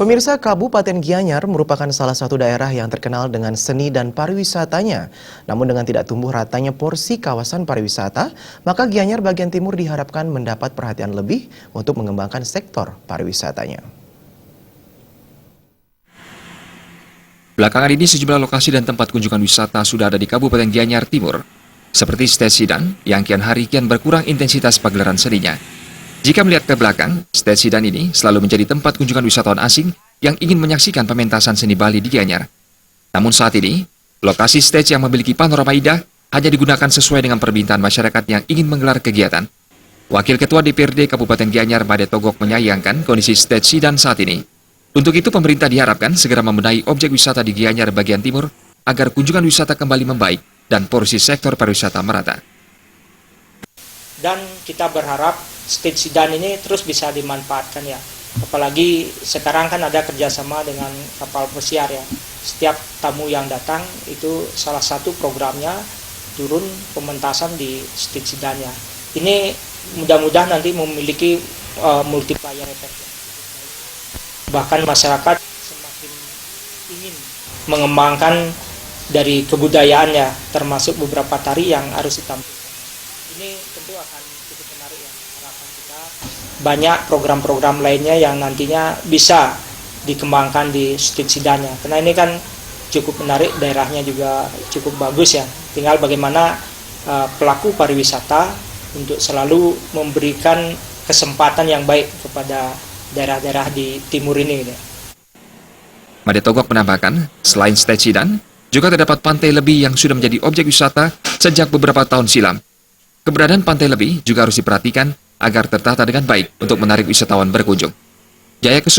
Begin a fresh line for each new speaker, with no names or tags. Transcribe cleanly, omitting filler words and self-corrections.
Pemirsa, Kabupaten Gianyar merupakan salah satu daerah yang terkenal dengan seni dan pariwisatanya. Namun dengan tidak tumbuh ratanya porsi kawasan pariwisata, maka Gianyar bagian timur diharapkan mendapat perhatian lebih untuk mengembangkan sektor pariwisatanya.
Belakangan ini sejumlah lokasi dan tempat kunjungan wisata sudah ada di Kabupaten Gianyar Timur, seperti Stage Sidan yang kian hari kian berkurang intensitas pagelaran seninya. Jika melihat ke belakang, Stage Sidan ini selalu menjadi tempat kunjungan wisatawan asing yang ingin menyaksikan pementasan seni Bali di Gianyar. Namun saat ini, lokasi stage yang memiliki panorama indah hanya digunakan sesuai dengan permintaan masyarakat yang ingin menggelar kegiatan. Wakil Ketua DPRD Kabupaten Gianyar, Made Togok, menyayangkan kondisi Stage Sidan saat ini. Untuk itu, pemerintah diharapkan segera membenahi objek wisata di Gianyar bagian timur agar kunjungan wisata kembali membaik dan porsi sektor pariwisata merata.
Dan kita berharap Stage Sidan ini terus bisa dimanfaatkan ya. Apalagi sekarang kan ada kerjasama dengan kapal pesiar ya. Setiap tamu yang datang itu salah satu programnya turun pementasan di Stage Sidan ya. Ini mudah-mudahan nanti memiliki multiplier effect ya. Bahkan masyarakat semakin ingin mengembangkan dari kebudayaannya, termasuk beberapa tari yang harus ditampilkan. Ini tentu akan cukup menarik ya, harapan kita banyak program-program lainnya yang nantinya bisa dikembangkan di Stage Sidannya. Karena ini kan cukup menarik, daerahnya juga cukup bagus ya. Tinggal bagaimana pelaku pariwisata untuk selalu memberikan kesempatan yang baik kepada daerah-daerah di timur ini.
Made Togok menambahkan, selain Stage Sidan, juga terdapat Pantai Lebi yang sudah menjadi objek wisata sejak beberapa tahun silam. Keberadaan Pantai Lebi juga harus diperhatikan agar tertata dengan baik untuk menarik wisatawan berkunjung. Jaya Kesu